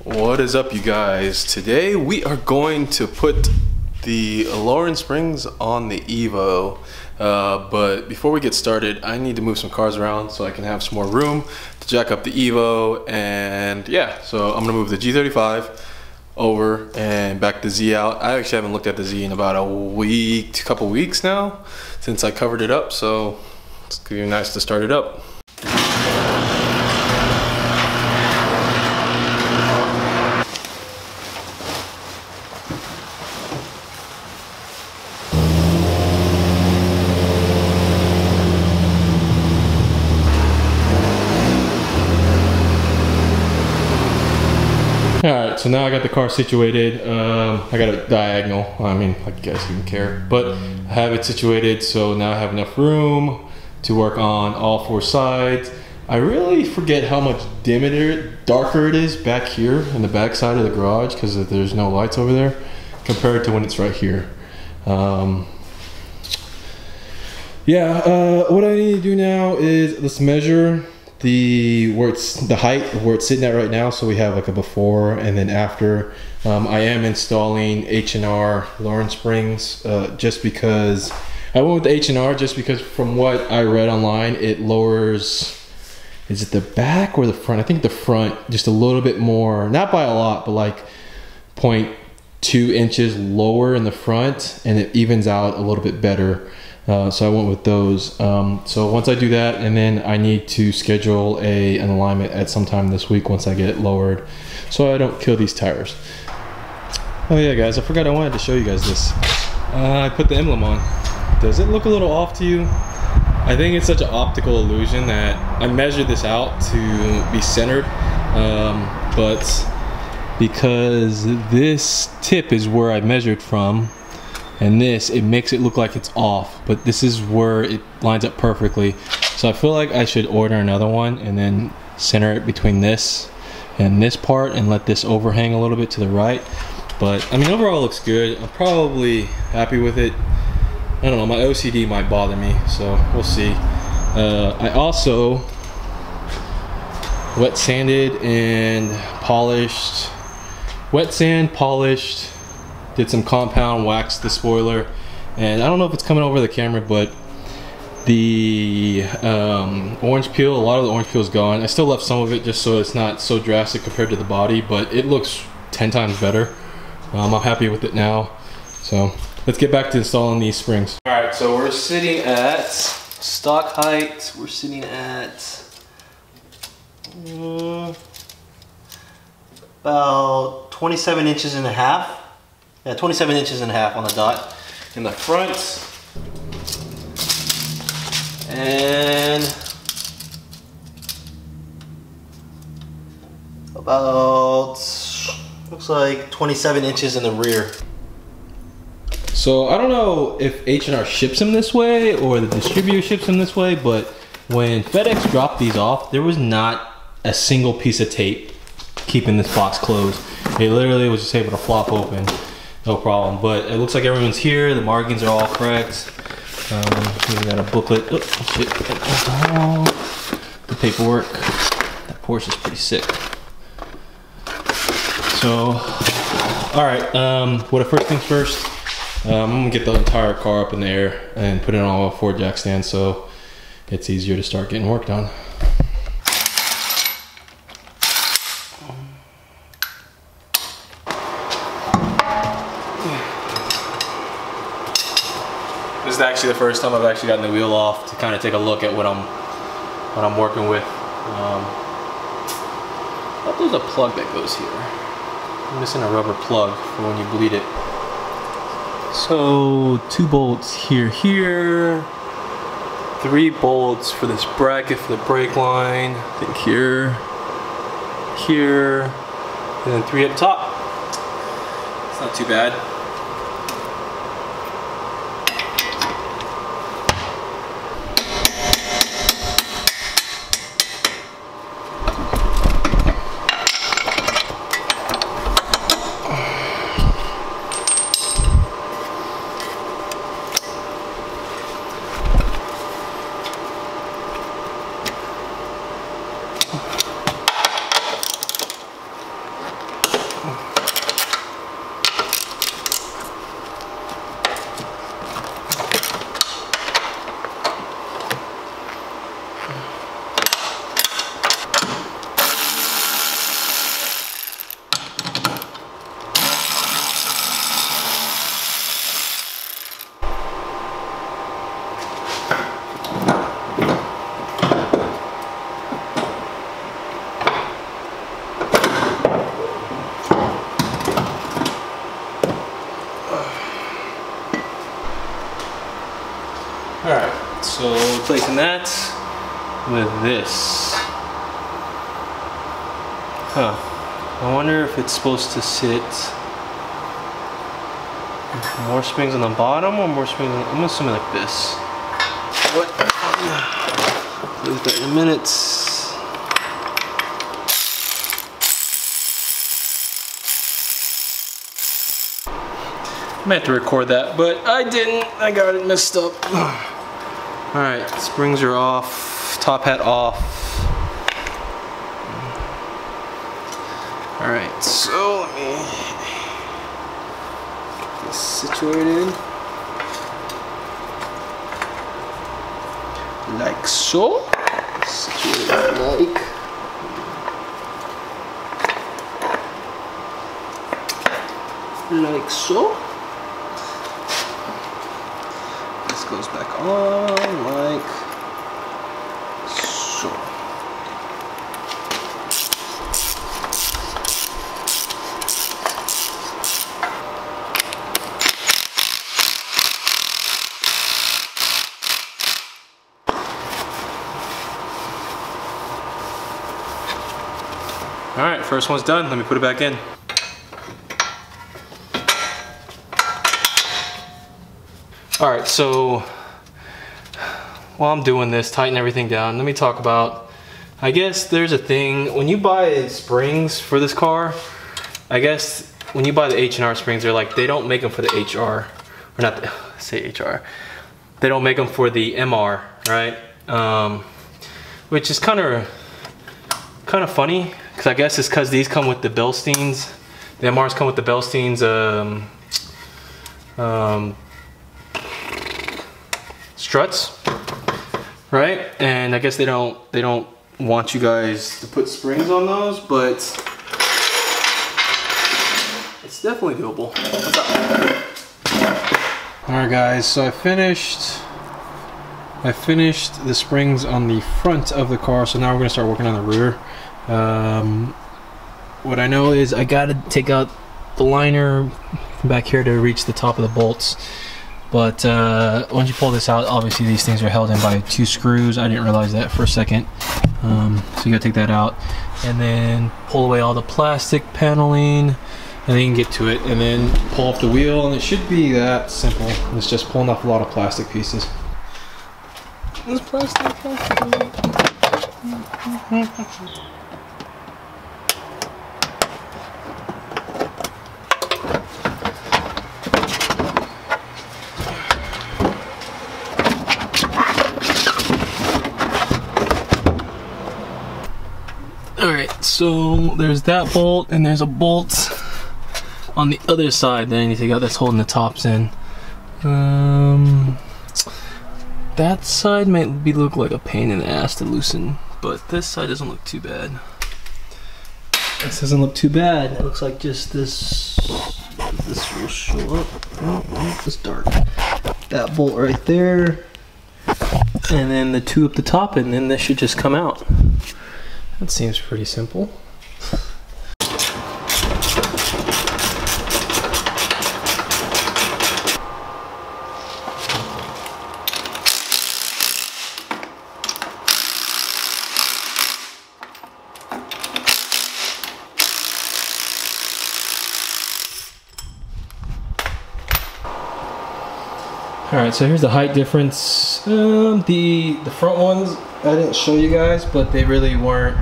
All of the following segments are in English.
What is up, you guys? Today we are going to put the lowering springs on the Evo, but before we get started I need to move some cars around so I can have some more room to jack up the Evo. And yeah, so I'm gonna move the G35 over and back the Z out. I actually haven't looked at the Z in about a couple weeks now since I covered it up, so it's gonna be nice to start it up. Alright, so now I got the car situated. I got a diagonal. I mean, I guess you can care, but I have it situated, so now I have enough room to work on all four sides. I really forget how much darker it is back here in the back side of the garage because there's no lights over there compared to when it's right here. What I need to do now is let's measure the height of where it's sitting at right now, so we have like a before and then after. I am installing H&R lowering springs just because I went with the H&R, just because from what I read online it lowers, is it the back or the front? I think the front just a little bit more, not by a lot, but like 0.2 inches lower in the front, and it evens out a little bit better. So I went with those. So once I do that, and then I need to schedule an alignment at some time this week once I get it lowered, so I don't kill these tires. Oh yeah, guys, I forgot I wanted to show you guys this. I put the emblem on. Does it look a little off to you? I think it's such an optical illusion that I measured this out to be centered, but because this tip is where I measured from, and it makes it look like it's off, but this is where it lines up perfectly. So I feel like I should order another one and then center it between this and this part and let this overhang a little bit to the right. But I mean, overall it looks good. I'm probably happy with it. I don't know, my OCD might bother me, so we'll see. I also wet sanded and polished, did some compound, waxed the spoiler, and I don't know if it's coming over the camera, but the orange peel, a lot of the orange peel is gone. I still left some of it just so it's not so drastic compared to the body, but it looks 10 times better. I'm happy with it now. So let's get back to installing these springs. All right, so we're sitting at stock height. We're sitting at about 27 inches and a half. Yeah, 27 inches and a half on the dot in the front, and about, looks like 27 inches in the rear. So I don't know if H&R ships them this way or the distributor ships them this way, but when FedEx dropped these off, there was not a single piece of tape keeping this box closed. It literally was just able to flop open. No problem, but it looks like everyone's here. The markings are all correct. We got a booklet. Oh, shit. The paperwork. That Porsche is pretty sick. So, all right. First things first. I'm gonna get the entire car up in the air and put it on all four jack stands so it's easier to start getting work done. This is actually the first time I've actually gotten the wheel off to kind of take a look at what I'm working with. I thought there's a plug that goes here. I'm missing a rubber plug for when you bleed it. So 2 bolts here, 3 bolts for this bracket for the brake line. I think here, and then 3 up top. It's not too bad. replacing that with this. Huh. I wonder if it's supposed to sit more springs on the bottom or more springs on, I'm assuming like this. But do that in a minute. I might have to record that, but I didn't. I got it messed up. Alright, springs are off, top hat off. Alright, so let me get this situated. Like so. Situated like so. This goes back on like so. All right, first one's done. Let me put it back in. All right, so while I'm doing this, tighten everything down, let me talk about, I guess there's a thing, when you buy springs for this car, I guess when you buy the H&R springs, they're like, they don't make them for the HR, or not, say HR, they don't make them for the MR, right? Which is kind of funny, because I guess it's because these come with the Bilsteins, the MRs come with the Bilsteins, struts, right? And I guess they don't want you guys to put springs on those, but it's definitely doable. All right, guys. So I finished the springs on the front of the car. So now we're gonna start working on the rear. What I know is I gotta take out the liner from back here to reach the top of the bolts. But once you pull this out, obviously these things are held in by 2 screws. I didn't realize that for a second. So you gotta take that out and then pull away all the plastic paneling, and then you can get to it and then pull off the wheel, and it should be that simple. It's just pulling off a lot of plastic pieces. This plastic. Alright, so there's that bolt, and there's a bolt on the other side that I need to take out that's holding the tops in. That side might look like a pain in the ass to loosen, but this side doesn't look too bad. This doesn't look too bad. It looks like just this will show up. Oh, it's dark. That bolt right there, and then the 2 up the top, and then this should just come out. That seems pretty simple. Alright, so here's the height difference. The front ones I didn't show you guys, but they really weren't,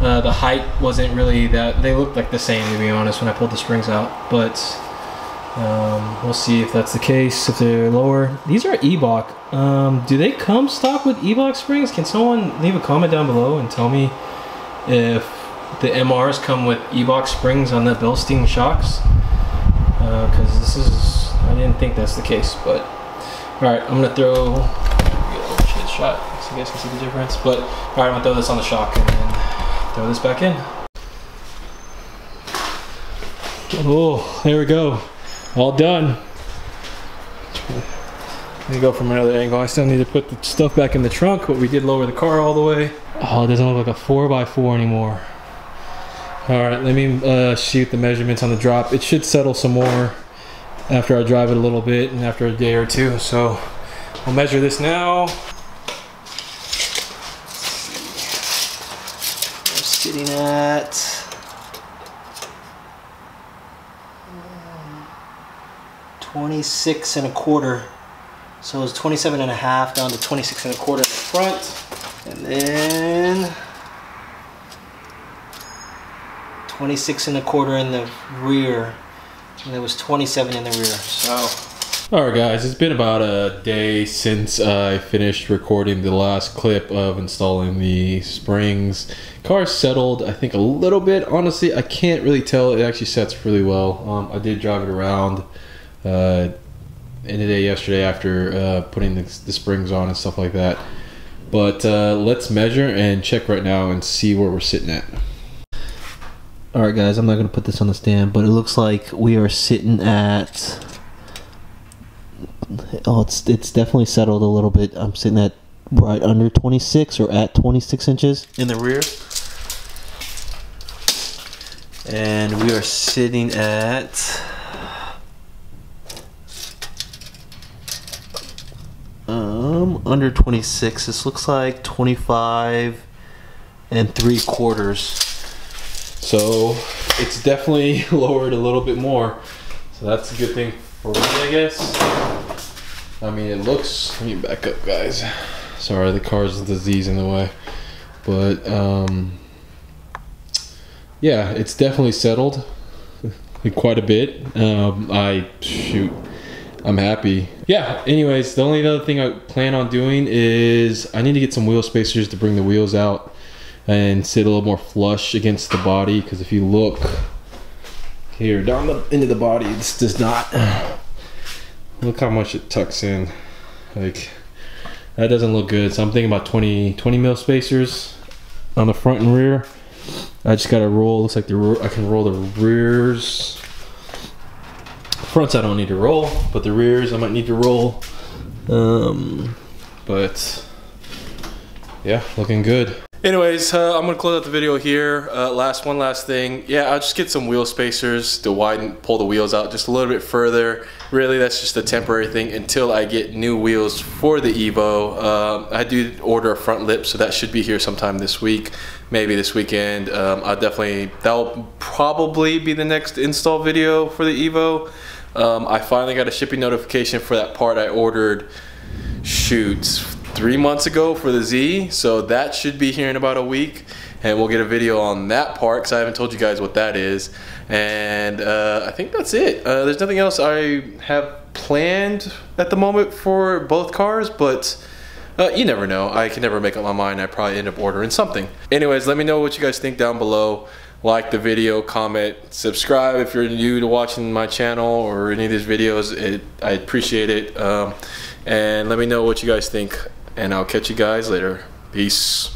the height wasn't really that, they looked like the same, to be honest, when I pulled the springs out, but we'll see if that's the case, if they're lower. These are Evo X. Do they come stock with Evo X springs? Can someone leave a comment down below and tell me if the MRs come with Evo X springs on the Bilstein shocks? Because this is, I didn't think that's the case, but alright, I'm gonna throw, get a shit shot so you guys can see the difference, but alright, I'm gonna throw this on the shock and then throw this back in. Oh, there we go. All done. Let me go from another angle. I still need to put the stuff back in the trunk, but we did lower the car all the way. Oh, it doesn't look like a 4x4 anymore. Alright, let me shoot the measurements on the drop. It should settle some more after I drive it a little bit and after a day or two. So I'll measure this now. 26 and a quarter. So it's 27 and a half down to 26 and a quarter in the front, and then 26 and a quarter in the rear, and it was 27 in the rear. So alright guys, it's been about a day since I finished recording the last clip of installing the springs. Car's settled, I think, a little bit. Honestly, I can't really tell. It actually sets really well. I did drive it around in the day yesterday after putting the springs on and stuff like that. But let's measure and check right now and see where we're sitting at. Alright guys, I'm not going to put this on the stand, but it looks like we are sitting at... Oh, it's definitely settled a little bit. I'm sitting at right under 26 or at 26 inches in the rear. And we are sitting at under 26. This looks like 25 3/4. So it's definitely lowered a little bit more. So that's a good thing for me, I guess. I mean, it looks, let me back up guys. Sorry, the car's disease in the way. But yeah, it's definitely settled quite a bit. I'm happy. Yeah, anyways, the only other thing I plan on doing is I need to get some wheel spacers to bring the wheels out and sit a little more flush against the body, because if you look here down into the body, this does not, look how much it tucks in. Like, that doesn't look good. So I'm thinking about 20 mil spacers on the front and rear. I just gotta roll, looks like I can roll the rears. Fronts I don't need to roll, but the rears I might need to roll. But yeah, looking good. Anyways, I'm gonna close out the video here. One last thing. Yeah, I'll just get some wheel spacers to pull the wheels out just a little bit further. Really, that's just a temporary thing until I get new wheels for the Evo. I do order a front lip, so that should be here sometime this week, maybe this weekend. That'll probably be the next install video for the Evo. I finally got a shipping notification for that part I ordered, shoot, 3 months ago for the Z, so that should be here in about a week, and we'll get a video on that part because I haven't told you guys what that is. And I think that's it. There's nothing else I have planned at the moment for both cars, but you never know. I can never make up my mind. I probably end up ordering something. Anyways, let me know what you guys think down below. Like the video, comment, subscribe if you're new to watching my channel or any of these videos. I appreciate it. And let me know what you guys think, and I'll catch you guys later. Peace.